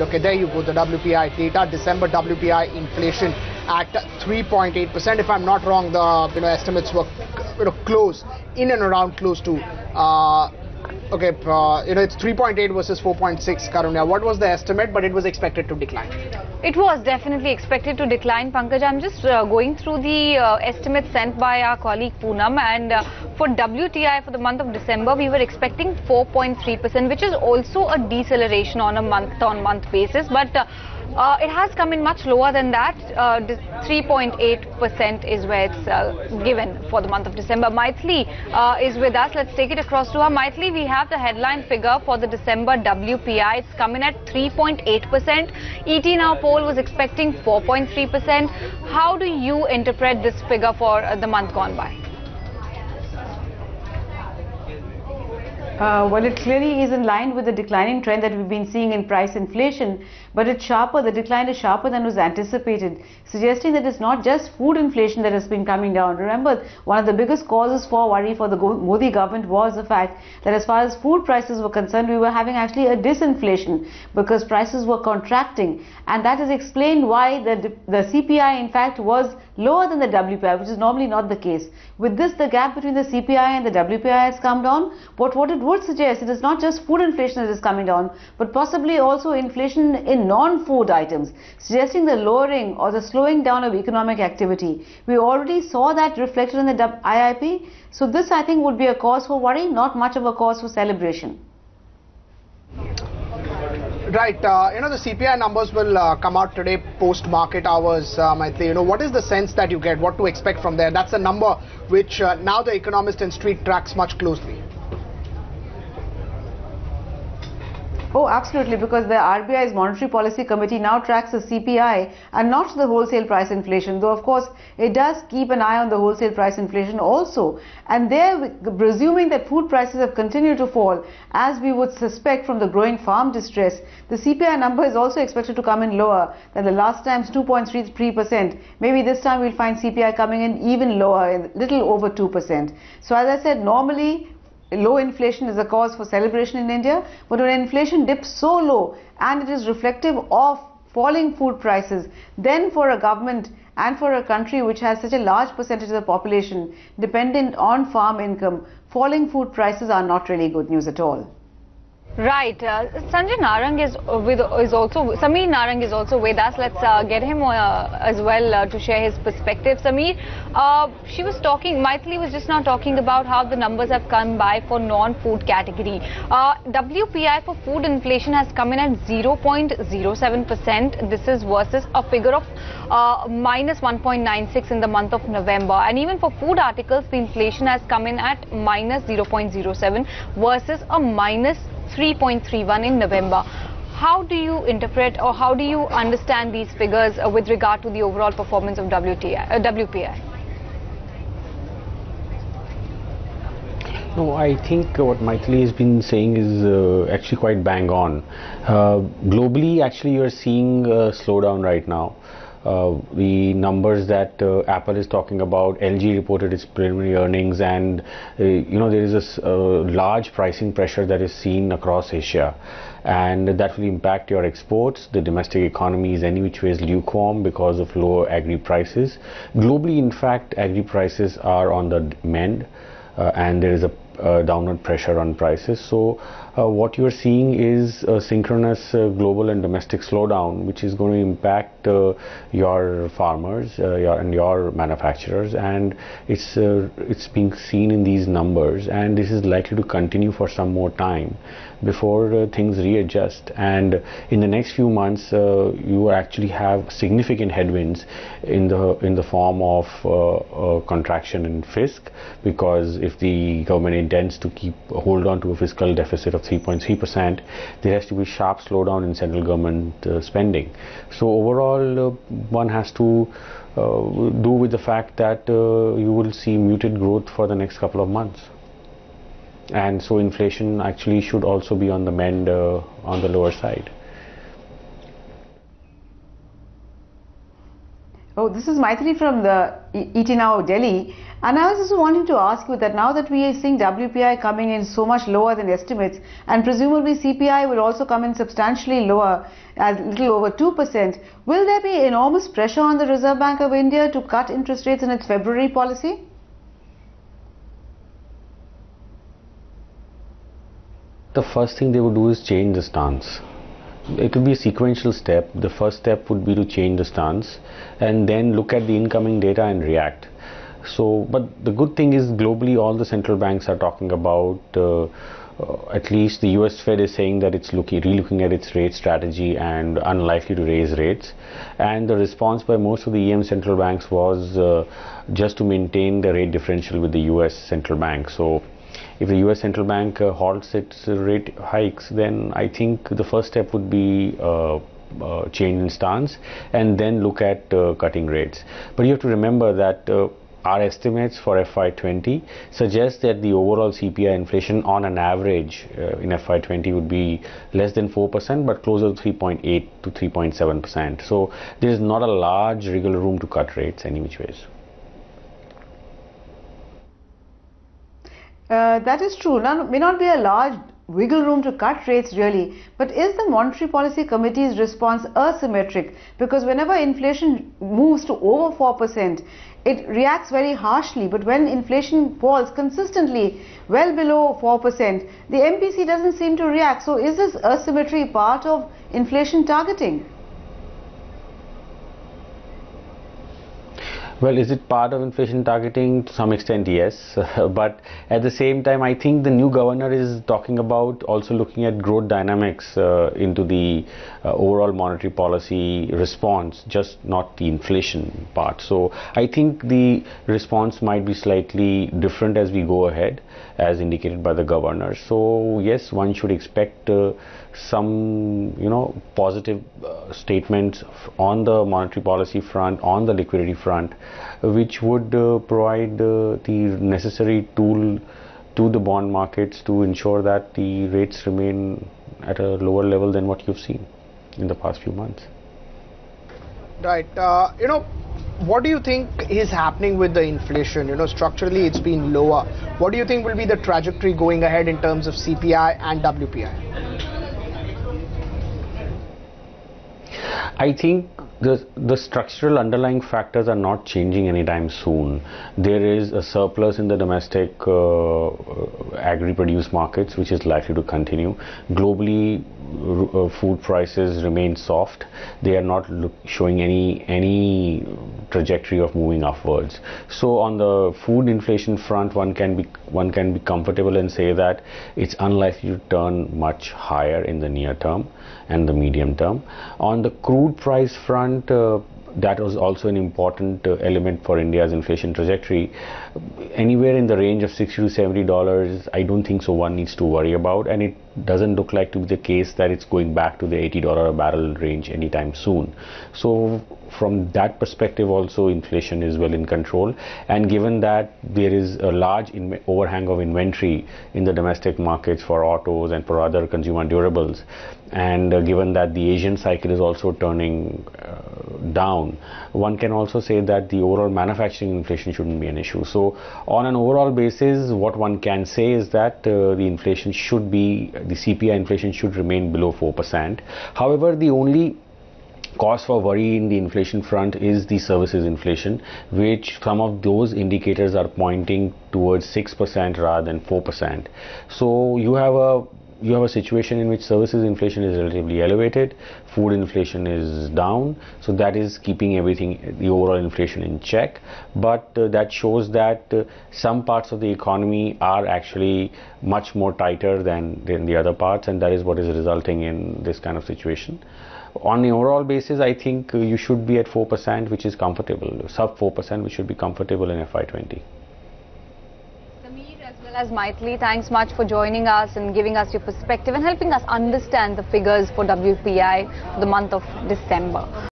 Okay, there you go, the WPI data, December WPI inflation at 3.8%. If I'm not wrong, the estimates were close, in and around close to. It's 3.8 versus 4.6, Karunya. What was the estimate? But it was expected to decline. It was definitely expected to decline, Pankaj. I'm just going through the estimates sent by our colleague Poonam, and for WTI for the month of December, we were expecting 4.3%, which is also a deceleration on a month-on-month basis, but it has come in much lower than that. 3.8% is where it's given for the month of December. Maithili is with us. Let's take it across to her. Maithili, we have the headline figure for the December WPI. It's coming at 3.8%. ET Now poll was expecting 4.3%. How do you interpret this figure for the month gone by? Well, it clearly is in line with the declining trend that we've been seeing in price inflation, but it's sharper, the decline is sharper than was anticipated, suggesting that it's not just food inflation that has been coming down. Remember, one of the biggest causes for worry for the Modi government was the fact that as far as food prices were concerned, we were having actually a disinflation because prices were contracting, and that is explained why the CPI in fact was lower than the WPI, which is normally not the case. With this, the gap between the CPI and the WPI has come down, but what it would suggest, it is not just food inflation that is coming down, but possibly also inflation in non-food items, suggesting the lowering or the slowing down of economic activity. We already saw that reflected in the IIP, so this I think would be a cause for worry, not much of a cause for celebration. Right, the CPI numbers will come out today post-market hours, Maithili. What is the sense that you get, what to expect from there? That's a number which now the Economist and Street tracks much closely. Oh, absolutely, because the RBI's Monetary Policy Committee now tracks the CPI and not the wholesale price inflation, though of course it does keep an eye on the wholesale price inflation also. And they're presuming that food prices have continued to fall, as we would suspect from the growing farm distress. The CPI number is also expected to come in lower than the last time's 2.33%. Maybe this time we'll find CPI coming in even lower, a little over 2%. So as I said, normally low inflation is a cause for celebration in India, but when inflation dips so low and it is reflective of falling food prices, then for a government and for a country which has such a large percentage of the population dependent on farm income, falling food prices are not really good news at all. Right. Sanjay Narang Sameer Narang is also with us. Let's get him as well to share his perspective. Sameer, she was talking, Maithili was just now talking about how the numbers have come by for non-food category. WPI for food inflation has come in at 0.07%. This is versus a figure of minus 1.96 in the month of November. And even for food articles, the inflation has come in at minus 0.07 versus a minus 3.31 in November. How do you interpret or how do you understand these figures with regard to the overall performance of WPI? No, I think what Maithili has been saying is actually quite bang on. Globally, actually, you are seeing a slowdown right now. The numbers that Apple is talking about, LG reported its preliminary earnings, and there is this large pricing pressure that is seen across Asia, and that will impact your exports. The domestic economy is any which way is lukewarm because of lower agri prices. Globally, in fact, agri prices are on the mend, and there is a downward pressure on prices. So what you are seeing is a synchronous global and domestic slowdown, which is going to impact your farmers and your manufacturers, and it's being seen in these numbers, and this is likely to continue for some more time before things readjust. And in the next few months you actually have significant headwinds in the form of contraction in fisc, because if the government intends to hold on to a fiscal deficit of 3.3%, there has to be sharp slowdown in central government spending. So overall one has to do with the fact that you will see muted growth for the next couple of months. And so inflation actually should also be on the mend, on the lower side. Oh, this is Maithili from the ET Now Delhi. And I was also wanting to ask you that now that we are seeing WPI coming in so much lower than estimates, and presumably CPI will also come in substantially lower, as little over 2%, will there be enormous pressure on the Reserve Bank of India to cut interest rates in its February policy? The first thing they would do is change the stance. It will be a sequential step. The first step would be to change the stance and then look at the incoming data and react. So, but the good thing is globally all the central banks are talking about, at least the US Fed is saying that it's relooking at its rate strategy and unlikely to raise rates. And the response by most of the EM central banks was just to maintain the rate differential with the US central bank. So, if the US central bank halts its rate hikes, then I think the first step would be change in stance and then look at cutting rates. But you have to remember that our estimates for FY20 suggest that the overall CPI inflation on an average in FY20 would be less than 4% but closer to 3.8 to 3.7%. So there is not a large wiggle room to cut rates any which ways. That is true. Now, may not be a large wiggle room to cut rates really, but is the Monetary Policy Committee's response asymmetric? Because whenever inflation moves to over 4%, it reacts very harshly, but when inflation falls consistently well below 4%, the MPC doesn't seem to react. So is this asymmetry part of inflation targeting? Well, is it part of inflation targeting? To some extent, yes. But at the same time, I think the new governor is talking about also looking at growth dynamics into the overall monetary policy response, just not the inflation part. So I think the response might be slightly different as we go ahead, as indicated by the governor. So yes, one should expect some, positive statements on the monetary policy front, on the liquidity front, which would provide the necessary tool to the bond markets to ensure that the rates remain at a lower level than what you've seen in the past few months. Right. What do you think is happening with the inflation? Structurally it's been lower. What do you think will be the trajectory going ahead in terms of CPI and WPI? I think the structural underlying factors are not changing anytime soon. There is a surplus in the domestic agri-produce markets, which is likely to continue. Globally, food prices remain soft. They are not showing any trajectory of moving upwards. So on the food inflation front, one can be comfortable and say that it's unlikely to turn much higher in the near term and the medium term. On the crude price front, that was also an important element for India's inflation trajectory. Anywhere in the range of $60 to $70, I don't think so one needs to worry about, and it doesn't look like to be the case that it's going back to the $80 a barrel range anytime soon. So from that perspective also inflation is well in control, and given that there is a large overhang of inventory in the domestic markets for autos and for other consumer durables, and given that the Asian cycle is also turning down, one can also say that the overall manufacturing inflation shouldn't be an issue. So on an overall basis, what one can say is that the CPI inflation should remain below 4%. However, the only cause for worry in the inflation front is the services inflation, which some of those indicators are pointing towards 6% rather than 4%. So you have a situation in which services inflation is relatively elevated, food inflation is down, so that is keeping the overall inflation in check. But that shows that some parts of the economy are actually much more tighter than the other parts, and that is what is resulting in this kind of situation. On the overall basis, I think you should be at 4%, which is comfortable. Sub 4%, which should be comfortable in FY20. As well as Maithili, thanks much for joining us and giving us your perspective and helping us understand the figures for WPI for the month of December.